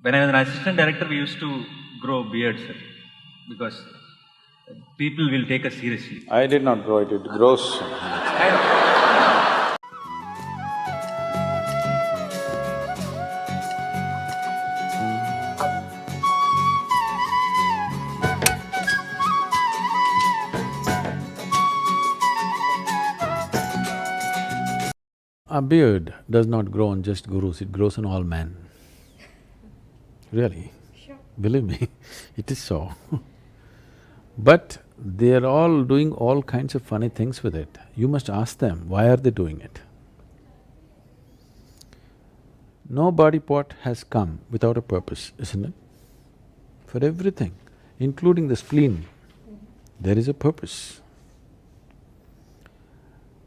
When I was an assistant director, we used to grow beards, sir, because people will take us seriously. I did not grow it, it grows. A beard does not grow on just gurus, it grows on all men. Really. Sure. Believe me, it is so. But they're all doing all kinds of funny things with it. You must ask them, why are they doing it? No body part has come without a purpose, isn't it? For everything, including the spleen, there is a purpose.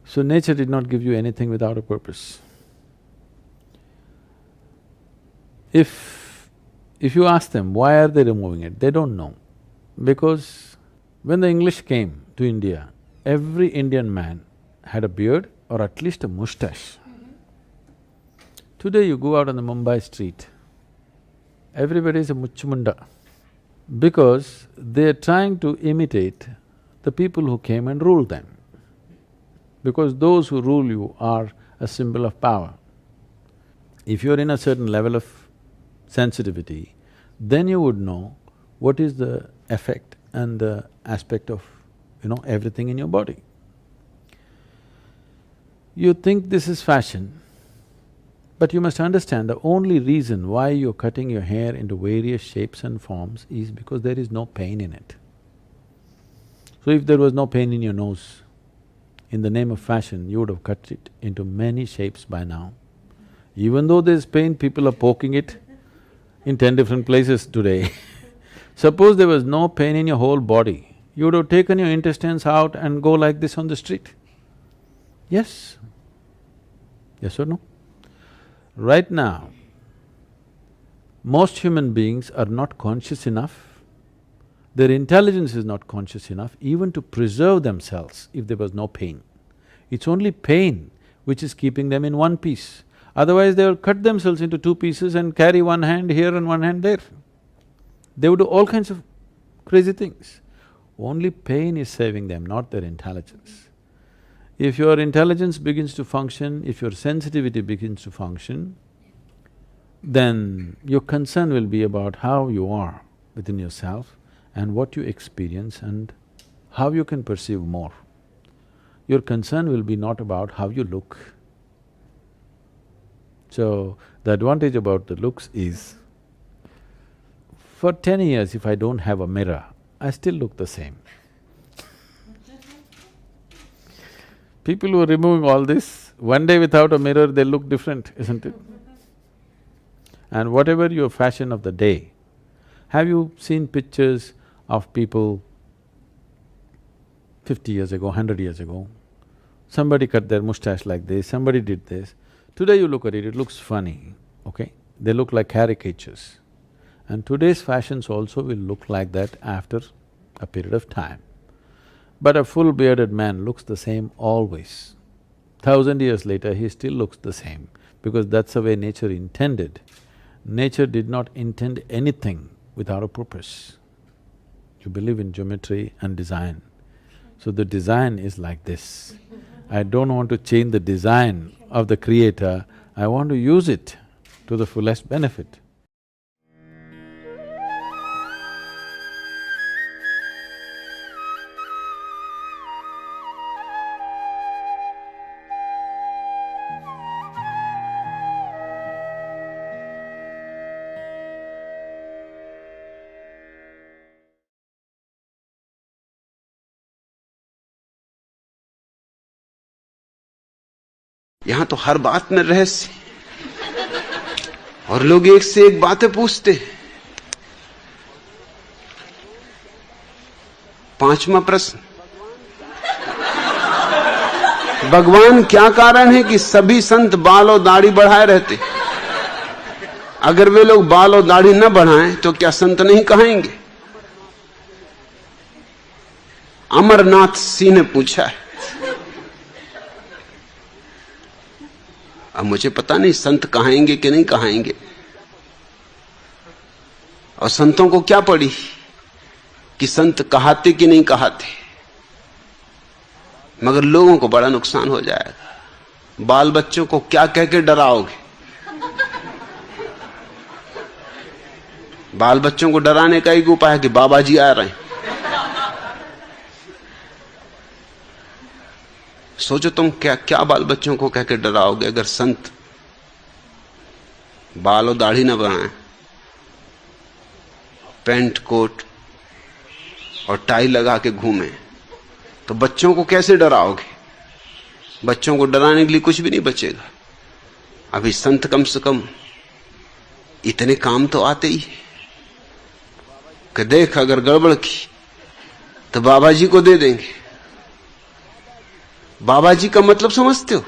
So nature did not give you anything without a purpose. If you ask them, why are they removing it, they don't know. Because when the English came to India, every Indian man had a beard or at least a moustache. Today you go out on the Mumbai street, everybody is a muchmunda, because they're trying to imitate the people who came and ruled them. Because those who rule you are a symbol of power. If you're in a certain level of sensitivity, then you would know what is the effect and the aspect of, everything in your body. You think this is fashion, but you must understand the only reason why you're cutting your hair into various shapes and forms is because there is no pain in it. So if there was no pain in your nose, in the name of fashion, you would have cut it into many shapes by now. Even though there's pain, people are poking it in 10 different places today. Suppose there was no pain in your whole body, you would have taken your intestines out and go like this on the street. Yes? Yes or no? Right now, most human beings are not conscious enough, their intelligence is not conscious enough even to preserve themselves if there was no pain. It's only pain which is keeping them in one piece. Otherwise, they will cut themselves into two pieces and carry one hand here and one hand there. They would do all kinds of crazy things. Only pain is saving them, not their intelligence. If your intelligence begins to function, if your sensitivity begins to function, then your concern will be about how you are within yourself and what you experience and how you can perceive more. Your concern will be not about how you look. So, the advantage about the looks is, for 10 years if I don't have a mirror, I still look the same. People who are removing all this, one day without a mirror they look different, isn't it? And whatever your fashion of the day, have you seen pictures of people 50 years ago, 100 years ago? Somebody cut their moustache like this, somebody did this. Today you look at it looks funny, okay? They look like caricatures. And today's fashions also will look like that after a period of time. But a full bearded man looks the same always. 1,000 years later, he still looks the same because that's the way nature intended. Nature did not intend anything without a purpose. You believe in geometry and design. So the design is like this. I don't want to change the design of the creator, I want to use it to the fullest benefit. यहां तो हर बात में रहस्य और लोग एक से एक बातें पूछते हैं। 5वां प्रश्न, भगवान क्या कारण है कि सभी संत बाल और दाढ़ी बढ़ाए रहते? अगर वे लोग बाल और दाढ़ी न बढ़ाएं तो क्या संत नहीं कहेंगे? अमरनाथ सिंह ने पूछा है। अब मुझे पता नहीं संत कहाएंगे कि नहीं कहाएंगे, और संतों को क्या पड़ी कि संत कहाते कि नहीं कहाते, मगर लोगों को बड़ा नुकसान हो जाएगा। बाल बच्चों को क्या कह के डराओगे? बाल बच्चों को डराने का एक उपाय है कि बाबा जी आ रहे हैं। सोचो तुम क्या क्या बाल बच्चों को कह के डराओगे अगर संत बाल और दाढ़ी न बनाए, पैंट कोट और टाई लगा के घूमे, तो बच्चों को कैसे डराओगे? बच्चों को डराने के लिए कुछ भी नहीं बचेगा। अभी संत कम से कम इतने काम तो आते ही कि देख अगर गड़बड़ की तो बाबा जी को दे देंगे। बाबा जी का मतलब समझते हो?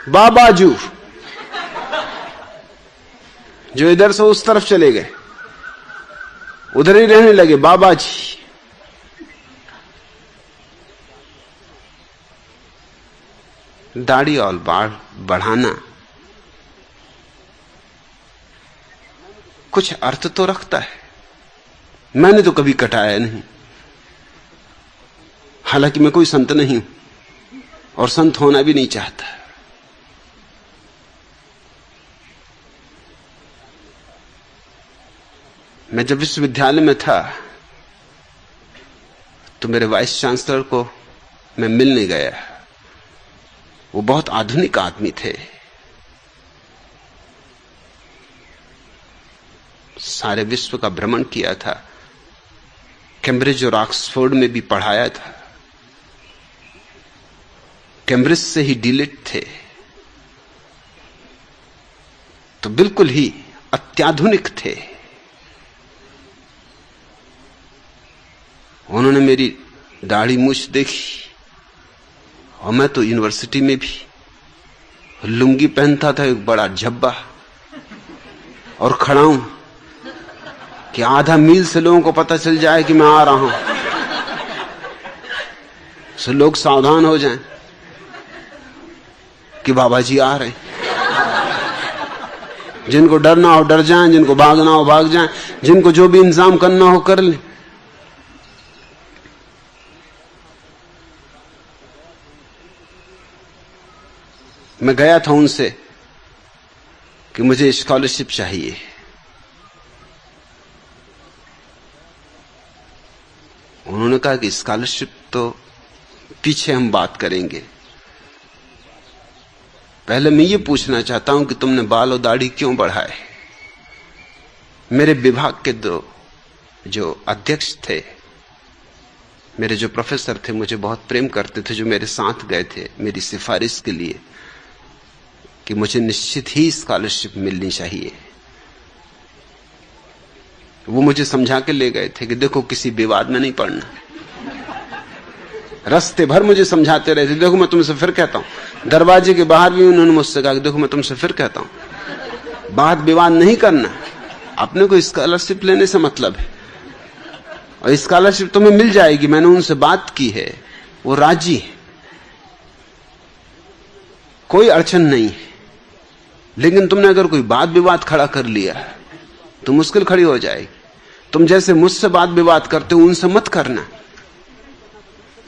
बाबाजू, जो इधर से उस तरफ चले गए, उधर ही रहने लगे बाबा जी। दाढ़ी और बाल बढ़ाना कुछ अर्थ तो रखता है। मैंने तो कभी कटाया नहीं, हालांकि मैं कोई संत नहीं हूं और संत होना भी नहीं चाहता। मैं जब विश्वविद्यालय में था तो मेरे वाइस चांसलर को मैं मिलने गया। वो बहुत आधुनिक आदमी थे, सारे विश्व का भ्रमण किया था, कैम्ब्रिज और ऑक्सफोर्ड में भी पढ़ाया था, कैम्ब्रिज से ही डीलिट थे, तो बिल्कुल ही अत्याधुनिक थे। उन्होंने मेरी दाढ़ी मूछ देखी, और मैं तो यूनिवर्सिटी में भी लुंगी पहनता था, एक बड़ा झब्बा, और खड़ा हूं कि आधा मील से लोगों को पता चल जाए कि मैं आ रहा हूं, सो लोग सावधान हो जाएं कि बाबा जी आ रहे हैं। जिनको डरना हो डर जाएं, जिनको भागना हो भाग जाएं, जिनको जो भी इंतजाम करना हो कर लें। मैं गया था उनसे कि मुझे स्कॉलरशिप चाहिए। उन्होंने कहा कि स्कॉलरशिप तो पीछे हम बात करेंगे, पहले मैं ये पूछना चाहता हूं कि तुमने बाल और दाढ़ी क्यों बढ़ाए। मेरे विभाग के दो जो अध्यक्ष थे, मेरे जो प्रोफेसर थे, मुझे बहुत प्रेम करते थे, जो मेरे साथ गए थे मेरी सिफारिश के लिए कि मुझे निश्चित ही स्कॉलरशिप मिलनी चाहिए। वो मुझे समझा के ले गए थे कि देखो किसी विवाद में नहीं पड़ना। रास्ते भर मुझे समझाते रहे थे, देखो मैं तुमसे फिर कहता हूं। दरवाजे के बाहर भी उन्होंने मुझसे कहा कि देखो मैं तुमसे फिर कहता हूं, बात विवाद नहीं करना, अपने को स्कॉलरशिप लेने से मतलब है, और स्कॉलरशिप तुम्हें मिल जाएगी। मैंने उनसे बात की है, वो राजी है, कोई अड़चन नहीं है। लेकिन तुमने अगर कोई बात विवाद खड़ा कर लिया तो मुश्किल खड़ी हो जाएगी। तुम जैसे मुझसे बात विवाद करते हो उनसे मत करना।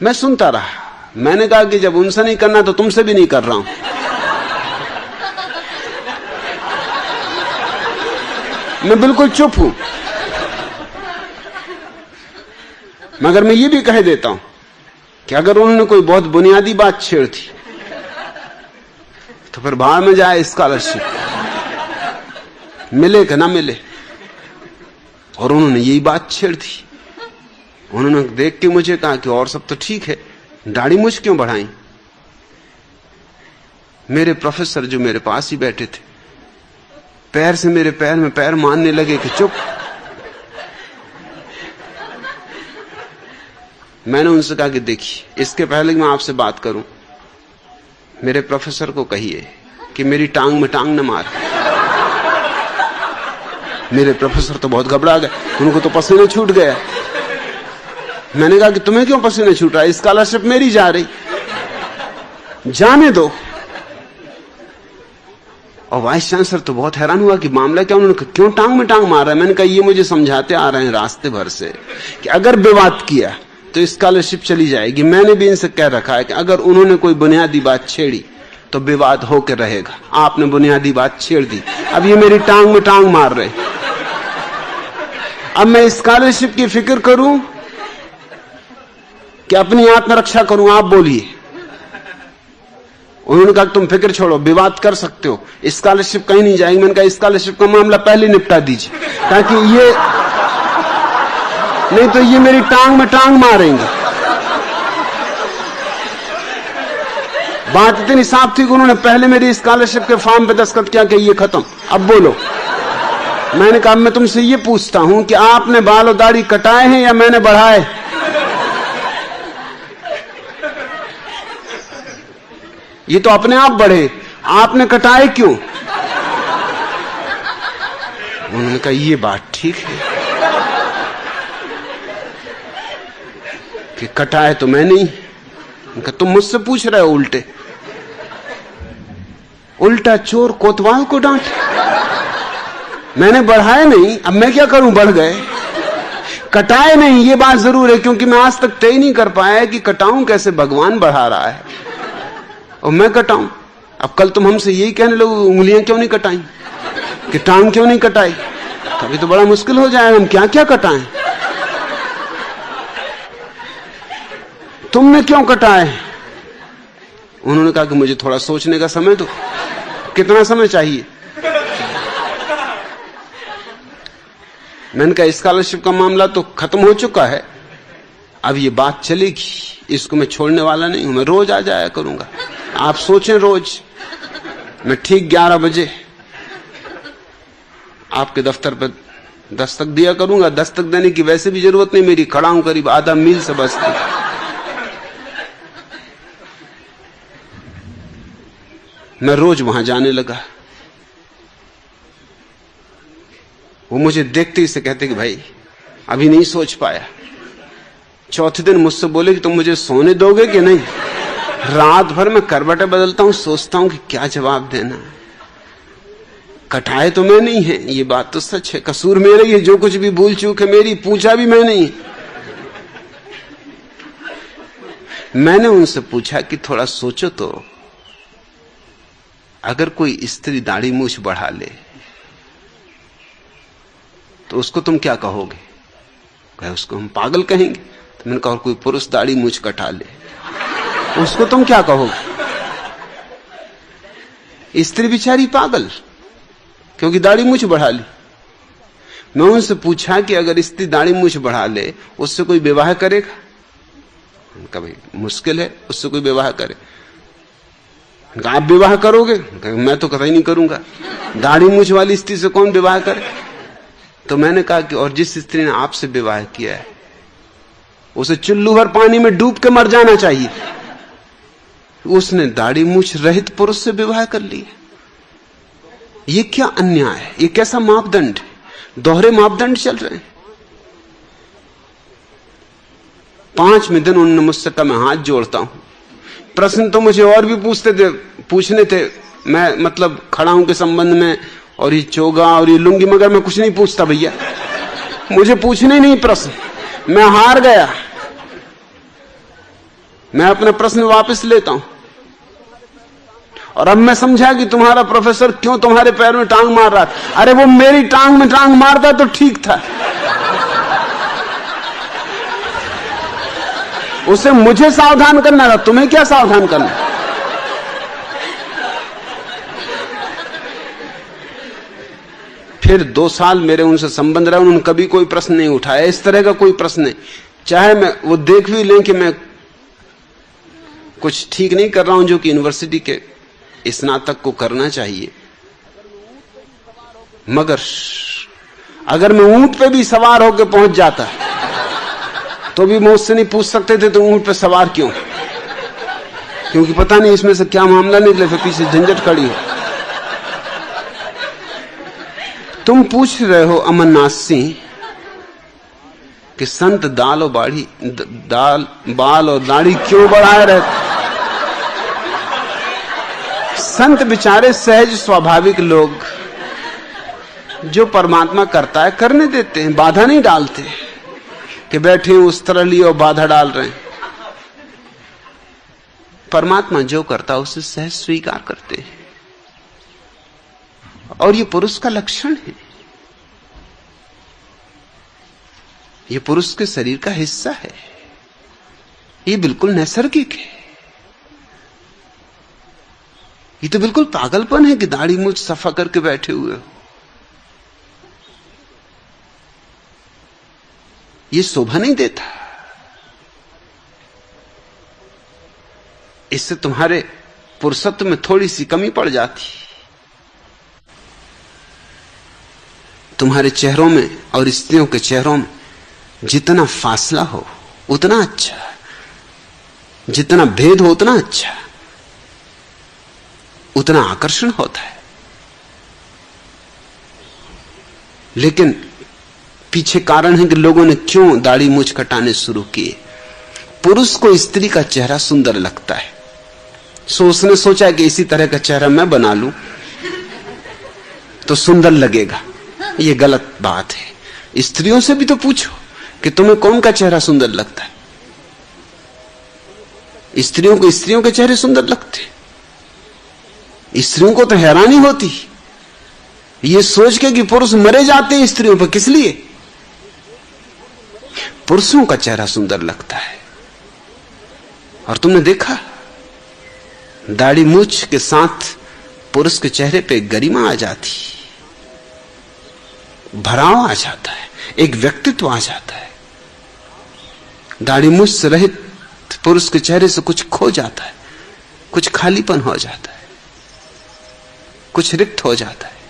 मैं सुनता रहा, मैंने कहा कि जब उनसे नहीं करना तो तुमसे भी नहीं कर रहा हूं। मैं बिल्कुल चुप हूं, मगर मैं ये भी कह देता हूं कि अगर उन्होंने कोई बहुत बुनियादी बात छेड़ दी तो फिर बाहर में जाए स्कॉलरशिप, मिले कि ना मिले। और उन्होंने यही बात छेड़ दी। उन्होंने देख के मुझे कहा कि और सब तो ठीक है, दाढ़ी मूछ क्यों बढ़ाई। मेरे प्रोफेसर जो मेरे पास ही बैठे थे, पैर से मेरे पैर में पैर मारने लगे कि चुप। मैंने उनसे कहा कि देखिए, इसके पहले कि मैं आपसे बात करूं, मेरे प्रोफेसर को कहिए कि मेरी टांग में टांग न मार। मेरे प्रोफेसर तो बहुत घबरा गए, उनको तो पसीना छूट गया। मैंने कहा कि तुम्हें क्यों पसीना छूट रहा है, स्कॉलरशिप मेरी जा रही, जाने दो। और वाइस चांसलर तो बहुत हैरान हुआ कि मामला क्या। उन्होंने कहा क्यों टांग में टांग मार रहा है? मैंने कहा ये मुझे समझाते आ रहे हैं रास्ते भर से कि अगर विवाद किया तो स्कॉलरशिप चली जाएगी। मैंने भी इनसे कह रखा है कि अगर उन्होंने कोई बुनियादी बात छेड़ी तो विवाद होकर रहेगा। आपने बुनियादी बात छेड़ दी, अब ये मेरी टांग में टांग मार रहे। अब मैं स्कॉलरशिप की फिक्र करूं कि अपनी आत्मरक्षा करूं? आप बोलिए। उन्होंने कहा तुम फिक्र छोड़ो, विवाद कर सकते हो, स्कॉलरशिप कहीं नहीं जाएगी। मैंने कहा स्कॉलरशिप का मामला पहले निपटा दीजिए, ताकि ये नहीं तो ये मेरी टांग में टांग मारेंगे। बात इतनी साफ थी कि उन्होंने पहले मेरी स्कॉलरशिप के फॉर्म पे दस्तखत किया कि ये खत्म, अब बोलो। मैंने कहा मैं तुमसे ये पूछता हूं कि आपने बाल और दाढ़ी कटाए हैं या मैंने बढ़ाए? ये तो अपने आप बढ़े, आपने कटाए क्यों? उन्होंने कहा ये बात ठीक है कि कटाए तो मैं नहीं। उनका तुम मुझसे पूछ रहे हो उल्टे, उल्टा चोर कोतवाल को डांट। मैंने बढ़ाए नहीं, अब मैं क्या करूं? बढ़ गए। कटाए नहीं, ये बात जरूर है, क्योंकि मैं आज तक तय नहीं कर पाया कि कटाऊं कैसे। भगवान बढ़ा रहा है और मैं कटाऊं। अब कल तुम हमसे यही कहने लोग उंगलियां क्यों नहीं कटाई, कि टांग क्यों नहीं कटाई, तभी तो बड़ा मुश्किल हो जाएगा। हम क्या क्या कटाएं? तुमने क्यों कटाए? उन्होंने कहा कि मुझे थोड़ा सोचने का समय दो। कितना समय चाहिए? मैंने कहा स्कॉलरशिप का मामला तो खत्म हो चुका है, अब ये बात चलेगी, इसको मैं छोड़ने वाला नहीं हूं। मैं रोज आ जाया करूंगा। आप सोचें, रोज मैं ठीक 11 बजे आपके दफ्तर पर दस्तक दिया करूंगा। दस्तक देने की वैसे भी जरूरत नहीं, मेरी खड़ा हूं करीब आधा मील से बस्ती। मैं रोज वहां जाने लगा। वो मुझे देखते ही से कहते कि भाई अभी नहीं सोच पाया। चौथे दिन मुझसे बोले कि तुम मुझे सोने दोगे कि नहीं? रात भर मैं करवटें बदलता हूं, सोचता हूं कि क्या जवाब देना। कटाए तो मैं नहीं है, ये बात तो सच है, कसूर मेरा ही है, जो कुछ भी भूल चूक है मेरी, पूछा भी मैं नहीं। मैंने उनसे पूछा कि थोड़ा सोचो तो, अगर कोई स्त्री दाढ़ी मूछ बढ़ा ले तो उसको तुम क्या कहोगे? कहे उसको हम पागल कहेंगे। तो मैंने कहा कोई पुरुष दाढ़ी मूछ कटा ले उसको तुम क्या कहोगे? स्त्री बेचारी पागल, क्योंकि दाढ़ी मूछ बढ़ा ली। मैं उनसे पूछा कि अगर स्त्री दाढ़ी मूछ बढ़ा ले उससे कोई विवाह करेगा? उनका भाई मुश्किल है उससे कोई विवाह करे। आप विवाह करोगे? मैं तो कतई नहीं करूंगा, दाढ़ी मूछ वाली स्त्री से कौन विवाह करे? तो मैंने कहा कि और जिस स्त्री ने आपसे विवाह किया है उसे चुल्लू भर पानी में डूब के मर जाना चाहिए, उसने दाढ़ी मूछ रहित पुरुष से विवाह कर लिया। ये क्या अन्याय है? ये कैसा मापदंड है? दोहरे मापदंड चल रहे हैं। 5वें दिन उन्होंने मुझसे कहा मैं हाथ जोड़ता हूं, प्रश्न तो मुझे और भी पूछने थे मैं मतलब खड़ाऊं के संबंध में, और ये चोगा और ये लुंगी, मगर मैं कुछ नहीं पूछता भैया, मुझे पूछने नहीं प्रश्न। मैं हार गया, मैं अपना प्रश्न वापस लेता हूं। और अब मैं समझा कि तुम्हारा प्रोफेसर क्यों तुम्हारे पैर में टांग मार रहा था। अरे वो मेरी टांग में टांग मारता तो ठीक था, उसे मुझे सावधान करना था, तुम्हें क्या सावधान करना? फिर 2 साल मेरे उनसे संबंध रहे, उन्होंने कभी कोई प्रश्न नहीं उठाया, इस तरह का कोई प्रश्न नहीं। चाहे मैं वो देख भी लें कि मैं कुछ ठीक नहीं कर रहा हूं जो कि यूनिवर्सिटी के स्नातक को करना चाहिए, मगर अगर मैं ऊंट पे भी सवार होकर पहुंच जाता तो भी मुझसे नहीं पूछ सकते थे तो ऊंट पे सवार क्यों, क्योंकि पता नहीं इसमें से क्या मामला निकले, फिर पीछे झंझट खड़ी हो। तुम पूछ रहे हो अमरनाथ सिंह कि संत बाल और दाढ़ी क्यों बढ़ाए रहते? संत बेचारे सहज स्वाभाविक लोग जो परमात्मा करता है करने देते हैं, बाधा नहीं डालते कि बैठे उस तरह लिए और बाधा डाल रहे हैं। परमात्मा जो करता है उसे सहज स्वीकार करते हैं, और ये पुरुष का लक्षण है, ये पुरुष के शरीर का हिस्सा है, ये बिल्कुल नैसर्गिक है। ये तो बिल्कुल पागलपन है कि दाढ़ी मूंछ सफा करके बैठे हुए हो। ये शोभा नहीं देता। इससे तुम्हारे पुरुषत्व में थोड़ी सी कमी पड़ जाती। तुम्हारे चेहरों में और स्त्रियों के चेहरों में जितना फासला हो उतना अच्छा, जितना भेद हो उतना अच्छा, उतना आकर्षण होता है। लेकिन पीछे कारण है कि लोगों ने क्यों दाढ़ी मूंछ कटाने शुरू किए। पुरुष को स्त्री का चेहरा सुंदर लगता है, सो उसने सोचा कि इसी तरह का चेहरा मैं बना लूं तो सुंदर लगेगा। यह गलत बात है। स्त्रियों से भी तो पूछो कि तुम्हें कौन का चेहरा सुंदर लगता है। स्त्रियों को स्त्रियों के चेहरे सुंदर लगते। स्त्रियों को तो हैरानी होती ये सोच के कि पुरुष मरे जाते हैं स्त्रियों पर, किस लिए? पुरुषों का चेहरा सुंदर लगता है। और तुमने देखा दाढ़ी मूंछ के साथ पुरुष के चेहरे पे गरिमा आ जाती, भराव आ जाता है, एक व्यक्तित्व आ जाता है। दाढ़ी मूंछ से रहित पुरुष के चेहरे से कुछ खो जाता है, कुछ खालीपन हो जाता है, कुछ रिक्त हो जाता है।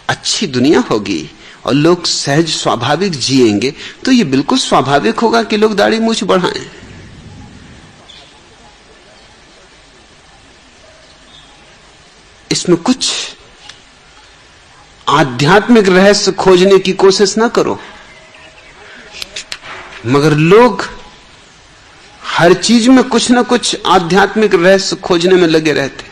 अच्छी दुनिया होगी और लोग सहज स्वाभाविक जिएंगे तो ये बिल्कुल स्वाभाविक होगा कि लोग दाढ़ी मूंछ बढ़ाएं। इसमें कुछ आध्यात्मिक रहस्य खोजने की कोशिश ना करो। मगर लोग हर चीज में कुछ ना कुछ आध्यात्मिक रहस्य खोजने में लगे रहते।